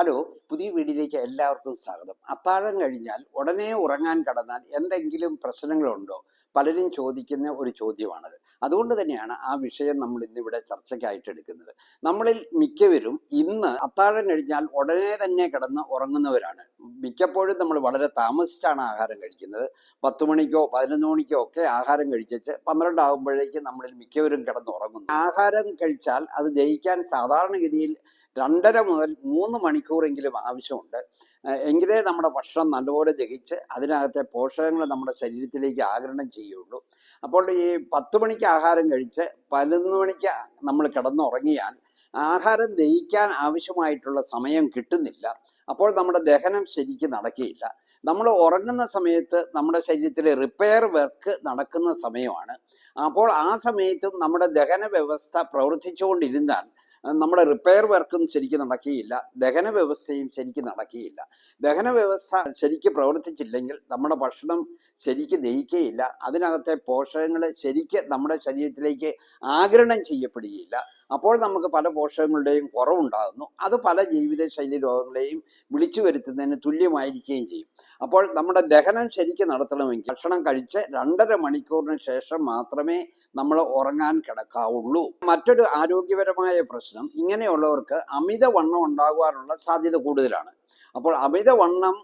Hello, പുതിയ വീഡിയോയിലേക്ക് എല്ലാവർക്കും സ്വാഗതം. അത്താഴം കഴിഞ്ഞാൽ ഉടനെ ഉറങ്ങാൻ കിടന്നാൽ എന്തെങ്കിലും പ്രശ്നങ്ങളുണ്ടോ? പലരും ചോദിക്കുന്ന ഒരു ചോദ്യമാണത്. അതുകൊണ്ട് തന്നെയാണ് ആ വിഷയം നമ്മൾ ഇന്നിവിടെ ചർച്ചയ്ക്കായിട്ട് എടുക്കുന്നത്. നമ്മളിൽ മിക്കവരും ഇന്ന് അത്താഴം കഴിഞ്ഞാൽ ഉടനെ തന്നെ കിടന്ന് ഉറങ്ങുന്നവരാണ്. മിക്കപ്പോഴും നമ്മൾ വളരെ താമസിച്ചാണ് ആഹാരം കഴിക്കുന്നത്. 10 മണിക്കോ 11 മണിക്കോ ഒക്കെ ആഹാരം കഴിച്ചിട്ട് 12 ആകുമ്പോഴേക്കും നമ്മളിൽ മിക്കവരും കിടന്ന് ഉറങ്ങുന്നു. ആഹാരം കഴിച്ചാൽ അത് ദഹിക്കാൻ സാധാരണഗതിയിൽ 2.5 മുതൽ 3 മണിക്കൂറെങ്കിലും ആവശ്യമുണ്ട്. എങ്കിലേ നമ്മുടെ ഭക്ഷണം നല്ലപോലെ ദഹിച്ച് അതിനകത്തെ പോഷകങ്ങൾ നമ്മുടെ ശരീരത്തിലേക്ക് ആഗിരണം ചെയ്യുള്ളൂ. അപ്പോൾ ഈ 10 മണിക്ക് ആഹാരം കഴിച്ച് 11 മണിക്ക് നമ്മൾ കിടന്നുറങ്ങിയാൽ ആഹാരം ദഹിക്കാൻ ആവശ്യമായിട്ടുള്ള സമയം കിട്ടുന്നില്ല. അപ്പോൾ നമ്മുടെ ദഹനം ശരിക്കും നടക്കുകയില്ല. നമ്മൾ ഉറങ്ങുന്ന സമയത്ത് നമ്മുടെ ശരീരത്തിലെ റിപ്പയർ വർക്ക് നടക്കുന്ന സമയമാണ്. അപ്പോൾ ആ സമയത്തും നമ്മുടെ ദഹന വ്യവസ്ഥ പ്രവർത്തിച്ചുകൊണ്ടിരുന്നാൽ നമ്മുടെ റിപ്പയർ വർക്കും ശരിക്കും നടക്കുകയില്ല, ദഹന വ്യവസ്ഥയും ശരിക്കും നടക്കുകയില്ല. ദഹന വ്യവസ്ഥ ശരിക്കും പ്രവർത്തിച്ചില്ലെങ്കിൽ നമ്മുടെ ഭക്ഷണം ശരിക്ക് ദഹിക്കുകയില്ല, അതിനകത്തെ പോഷകങ്ങൾ ശരിക്ക് നമ്മുടെ ശരീരത്തിലേക്ക് ആഗിരണം ചെയ്യപ്പെടുകയില്ല. അപ്പോൾ നമുക്ക് പല പോഷകങ്ങളുടെയും കുറവുണ്ടാകുന്നു. അത് പല ജീവിതശൈലി രോഗങ്ങളെയും വിളിച്ചു വരുത്തുന്നതിന് തുല്യമായിരിക്കുകയും ചെയ്യും. അപ്പോൾ നമ്മുടെ ദഹനം ശരിക്കും നടത്തണമെങ്കിൽ ഭക്ഷണം കഴിച്ച് 2.5 മണിക്കൂറിന് ശേഷം മാത്രമേ നമ്മൾ ഉറങ്ങാൻ കിടക്കാവുള്ളൂ. മറ്റൊരു ആരോഗ്യപരമായ പ്രശ്നം, ഇങ്ങനെയുള്ളവർക്ക് അമിതവണ്ണം ഉണ്ടാകുവാനുള്ള സാധ്യത കൂടുതലാണ്. അപ്പോൾ അമിതവണ്ണം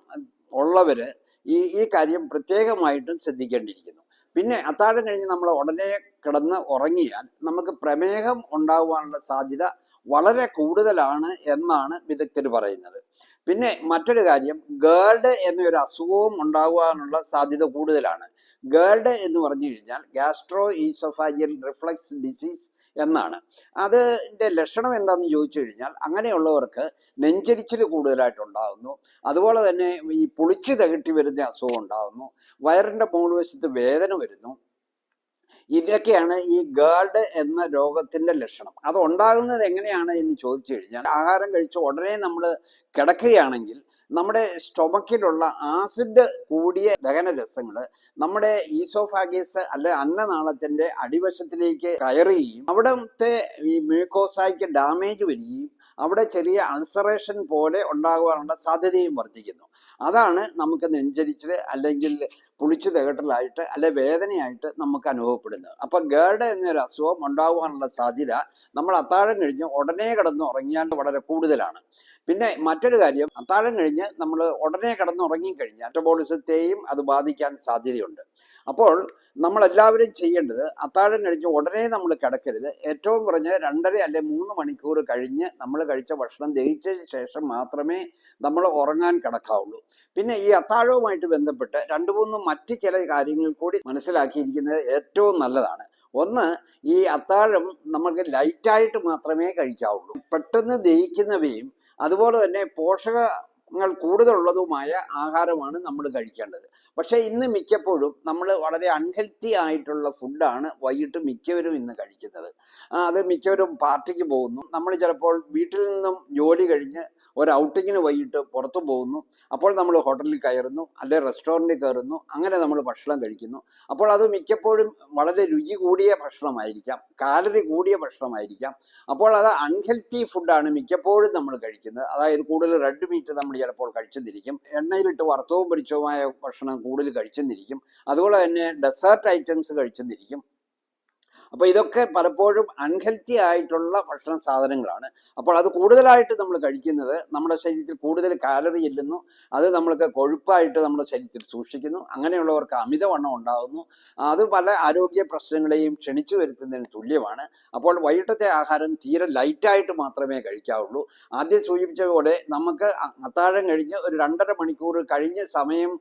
ഉള്ളവര് ഈ കാര്യം പ്രത്യേകമായിട്ടും ശ്രദ്ധിക്കേണ്ടിയിരിക്കുന്നു. പിന്നെ അത്താഴം കഴിഞ്ഞ് നമ്മൾ ഉടനെ കിടന്ന് ഉറങ്ങിയാൽ നമുക്ക് പ്രമേഹം ഉണ്ടാകുവാനുള്ള സാധ്യത വളരെ കൂടുതലാണ് എന്നാണ് വിദഗ്ധർ പറയുന്നത്. പിന്നെ മറ്റൊരു കാര്യം, ഗേർഡ് എന്നൊരു അസുഖവും ഉണ്ടാകുവാനുള്ള സാധ്യത കൂടുതലാണ്. ഗേർഡ് എന്ന് പറഞ്ഞു കഴിഞ്ഞാൽ ഗ്യാസ്ട്രോ ഈസോഫാജിയൽ റിഫ്ലക്സ് ഡിസീസ് എന്നാണ്. അതിൻ്റെ ലക്ഷണം എന്താണെന്ന് ചോദിച്ചു കഴിഞ്ഞാൽ, അങ്ങനെയുള്ളവർക്ക് നെഞ്ചരിച്ചിൽ കൂടുതലായിട്ടുണ്ടാകുന്നു. അതുപോലെ തന്നെ ഈ പുളിച്ചു തികട്ടി വരുന്ന അസുഖം ഉണ്ടാകുന്നു. വയറിൻ്റെ മുകൾവശത്ത് വേദന വരുന്നു. ഇതൊക്കെയാണ് ഈ ഗേർഡ് എന്ന രോഗത്തിന്റെ ലക്ഷണം. അത് ഉണ്ടാകുന്നത് എങ്ങനെയാണ് എന്ന് ചോദിച്ചു കഴിഞ്ഞാൽ, ആഹാരം കഴിച്ച് ഉടനെ നമ്മൾ കിടക്കുകയാണെങ്കിൽ നമ്മുടെ സ്റ്റൊമക്കിലുള്ള ആസിഡ് കൂടിയ ദഹനരസങ്ങൾ നമ്മുടെ ഈസോഫാഗസ് അല്ലെ അന്നനാളത്തിന്റെ അടിവശത്തിലേക്ക് കയറുകയും അവിടത്തെ ഈ മ്യൂക്കോസായ്ക്ക് ഡാമേജ് വരികയും അവിടെ ചെറിയ അൾസറേഷൻ പോലെ ഉണ്ടാകുവാനുള്ള സാധ്യതയും വർദ്ധിക്കുന്നു. അതാണ് നമുക്ക് നെഞ്ചരിച്ചിൽ അല്ലെങ്കിൽ പുളിച്ചു തികട്ടലായിട്ട് അല്ലെ വേദനയായിട്ട് നമുക്ക് അനുഭവപ്പെടുന്നത്. അപ്പൊ ഗേർഡ് എന്നൊരു അസുഖം ഉണ്ടാകുവാനുള്ള സാധ്യത നമ്മൾ അത്താഴം കഴിഞ്ഞ് ഉടനെ കിടന്ന് ഉറങ്ങിയാൽ വളരെ കൂടുതലാണ്. പിന്നെ മറ്റൊരു കാര്യം, അത്താഴം കഴിഞ്ഞ് നമ്മൾ ഉടനെ കിടന്നുറങ്ങിക്കഴിഞ്ഞാൽ മെറ്റബോളിസത്തെയും അത് ബാധിക്കാൻ സാധ്യതയുണ്ട്. അപ്പോൾ നമ്മളെല്ലാവരും ചെയ്യേണ്ടത്, അത്താഴം കഴിഞ്ഞ് ഉടനെ നമ്മൾ കിടക്കരുത്. ഏറ്റവും കുറഞ്ഞ് 2.5 അല്ലെ 3 മണിക്കൂർ കഴിഞ്ഞ് നമ്മൾ കഴിച്ച ഭക്ഷണം ദഹിച്ചതിന് ശേഷം മാത്രമേ നമ്മൾ ഉറങ്ങാൻ കിടക്കാവുള്ളൂ. പിന്നെ ഈ അത്താഴവുമായിട്ട് ബന്ധപ്പെട്ട് 2-3 മറ്റ് ചില കാര്യങ്ങൾ കൂടി മനസ്സിലാക്കിയിരിക്കുന്നത് ഏറ്റവും നല്ലതാണ്. ഒന്ന്, ഈ അത്താഴം നമുക്ക് ലൈറ്റായിട്ട് മാത്രമേ കഴിക്കാവുള്ളൂ. പെട്ടെന്ന് ദഹിക്കുന്നവയും അതുപോലെ തന്നെ പോഷകങ്ങൾ കൂടുതലുള്ളതുമായ ആഹാരമാണ് നമ്മൾ കഴിക്കേണ്ടത്. പക്ഷേ ഇന്ന് മിക്കപ്പോഴും നമ്മൾ വളരെ അൺഹെൽത്തി ആയിട്ടുള്ള ഫുഡാണ് വൈകിട്ട് മിക്കവരും ഇന്ന് കഴിക്കുന്നത്. അത് മിക്കവരും പാർട്ടിക്ക് പോകുന്നു. നമ്മൾ ചിലപ്പോൾ വീട്ടിൽ നിന്നും ജോലി കഴിഞ്ഞ് ഒരു ഔട്ടിങ്ങിന് വൈകിട്ട് പുറത്തു പോകുന്നു. അപ്പോൾ നമ്മൾ ഹോട്ടലിൽ കയറുന്നു, അല്ലെ റെസ്റ്റോറൻറ്റിൽ കയറുന്നു, അങ്ങനെ നമ്മൾ ഭക്ഷണം കഴിക്കുന്നു. അപ്പോൾ അത് മിക്കപ്പോഴും വളരെ രുചി കൂടിയ ഭക്ഷണമായിരിക്കാം, കാലറി കൂടിയ ഭക്ഷണമായിരിക്കാം. അപ്പോൾ അത് അൺഹെൽത്തി ഫുഡാണ് മിക്കപ്പോഴും നമ്മൾ കഴിക്കുന്നത്. അതായത് കൂടുതൽ റെഡ് മീറ്റ് നമ്മൾ ചിലപ്പോൾ കഴിച്ചെന്നിരിക്കും, എണ്ണയിലിട്ട് വറുത്തവും പൊരിച്ചതുമായ ഭക്ഷണം കൂടുതൽ കഴിച്ചെന്നിരിക്കും, അതുപോലെ തന്നെ ഡെസേർട്ട് ഐറ്റംസ് കഴിച്ചെന്നിരിക്കും. അപ്പോൾ ഇതൊക്കെ പലപ്പോഴും അൺഹെൽത്തി ആയിട്ടുള്ള ഭക്ഷണ സാധനങ്ങളാണ്. അപ്പോൾ അത് കൂടുതലായിട്ട് നമ്മൾ കഴിക്കുന്നത് നമ്മുടെ ശരീരത്തിൽ കൂടുതൽ കാലറി ചെല്ലുന്നു, അത് നമ്മൾക്ക് കൊഴുപ്പായിട്ട് നമ്മുടെ ശരീരത്തിൽ സൂക്ഷിക്കുന്നു. അങ്ങനെയുള്ളവർക്ക് അമിതവണ്ണം ഉണ്ടാകുന്നു. അത് പല ആരോഗ്യ പ്രശ്നങ്ങളെയും ക്ഷണിച്ചു വരുത്തുന്നതിന് തുല്യമാണ്. അപ്പോൾ വൈകിട്ടത്തെ ആഹാരം തീരെ ലൈറ്റായിട്ട് മാത്രമേ കഴിക്കാവുള്ളൂ. ആദ്യം സൂചിപ്പിച്ച പോലെ നമുക്ക് അത്താഴം കഴിഞ്ഞ് ഒരു 2.5 മണിക്കൂർ കഴിഞ്ഞ സമയം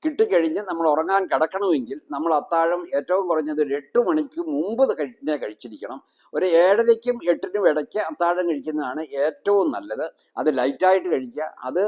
കിട്ടിക്കഴിഞ്ഞ് നമ്മൾ ഉറങ്ങാൻ കിടക്കണമെങ്കിൽ നമ്മൾ അത്താഴം ഏറ്റവും കുറഞ്ഞത് ഒരു 8 മണിക്ക് മുമ്പ് തന്നെ കഴിച്ചിരിക്കണം. ഒരു 7:30-ക്കും 8-നും ഇടയ്ക്ക് അത്താഴം കഴിക്കുന്നതാണ് ഏറ്റവും നല്ലത്. അത് ലൈറ്റായിട്ട് കഴിക്കുക. അത്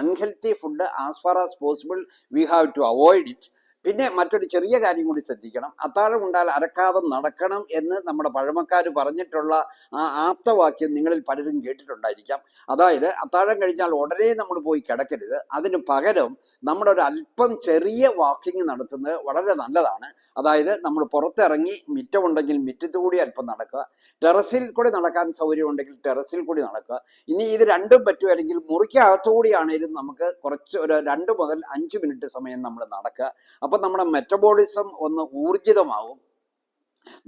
unhealthy food as far as possible we have to avoid it. പിന്നെ മറ്റൊരു ചെറിയ കാര്യം കൂടി ശ്രദ്ധിക്കണം. അത്താഴം ഉണ്ടാൽ അരക്കാതെ നടക്കണം എന്ന് നമ്മുടെ പഴമക്കാർ പറഞ്ഞിട്ടുള്ള ആ ആപ്തവാക്യം നിങ്ങളിൽ പലരും കേട്ടിട്ടുണ്ടായിരിക്കാം. അതായത് അത്താഴം കഴിഞ്ഞാൽ ഉടനെ നമ്മൾ പോയി കിടക്കരുത്. അതിന് പകരം നമ്മുടെ ഒരു അല്പം ചെറിയ വാക്കിംഗ് നടത്തുന്നത് വളരെ നല്ലതാണ്. അതായത് നമ്മൾ പുറത്തിറങ്ങി മിറ്റമുണ്ടെങ്കിൽ മിറ്റത്തു കൂടി അല്പം നടക്കുക, ടെറസിൽ കൂടി നടക്കാൻ സൗകര്യമുണ്ടെങ്കിൽ ടെറസിൽ കൂടി നടക്കുക. ഇനി ഇത് രണ്ടും പറ്റുമായിരുന്നെങ്കിൽ മുറിക്കകത്തുകൂടിയാണെങ്കിലും നമുക്ക് കുറച്ച് ഒരു 2 മുതൽ 5 മിനിറ്റ് സമയം നമ്മൾ നടക്കുക. അപ്പൊ നമ്മുടെ മെറ്റബോളിസം ഒന്ന് ഊർജിതമാവും,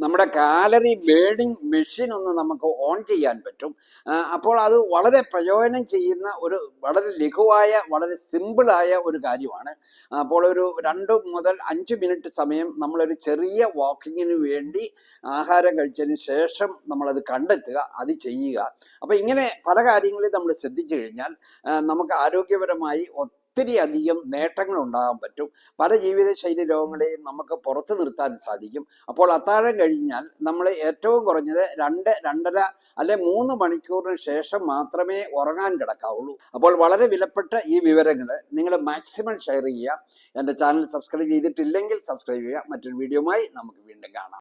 നമ്മുടെ കാലറി ബേണിംഗ് മെഷീൻ ഒന്ന് നമുക്ക് ഓൺ ചെയ്യാൻ പറ്റും. അപ്പോൾ അത് വളരെ പ്രയോജനം ചെയ്യുന്ന ഒരു വളരെ ലഘുവായ വളരെ സിമ്പിളായ ഒരു കാര്യമാണ്. അപ്പോൾ ഒരു 2 മുതൽ 5 മിനിറ്റ് സമയം നമ്മളൊരു ചെറിയ വാക്കിങ്ങിന് വേണ്ടി ആഹാരം കഴിച്ചതിന് ശേഷം നമ്മളത് കണ്ടെത്തുക, അത് ചെയ്യുക. അപ്പം ഇങ്ങനെ പല കാര്യങ്ങളും നമ്മൾ ശ്രദ്ധിച്ചു കഴിഞ്ഞാൽ നമുക്ക് ആരോഗ്യപരമായി ഒത്തിരി അധികം നേട്ടങ്ങൾ ഉണ്ടാകാൻ പറ്റും. പല ജീവിതശൈലി രോഗങ്ങളെയും നമുക്ക് പുറത്തു നിർത്താൻ സാധിക്കും. അപ്പോൾ അത്താഴം കഴിഞ്ഞാൽ നമ്മൾ ഏറ്റവും കുറഞ്ഞത് 2-2.5 അല്ലെ 3 മണിക്കൂറിന് ശേഷം മാത്രമേ ഉറങ്ങാൻ കിടക്കാവുള്ളൂ. അപ്പോൾ വളരെ വിലപ്പെട്ട ഈ വിവരങ്ങൾ നിങ്ങൾ മാക്സിമം ഷെയർ ചെയ്യുക. എൻ്റെ ചാനൽ സബ്സ്ക്രൈബ് ചെയ്തിട്ടില്ലെങ്കിൽ സബ്സ്ക്രൈബ് ചെയ്യുക. മറ്റൊരു വീഡിയോയുമായി നമുക്ക് വീണ്ടും കാണാം.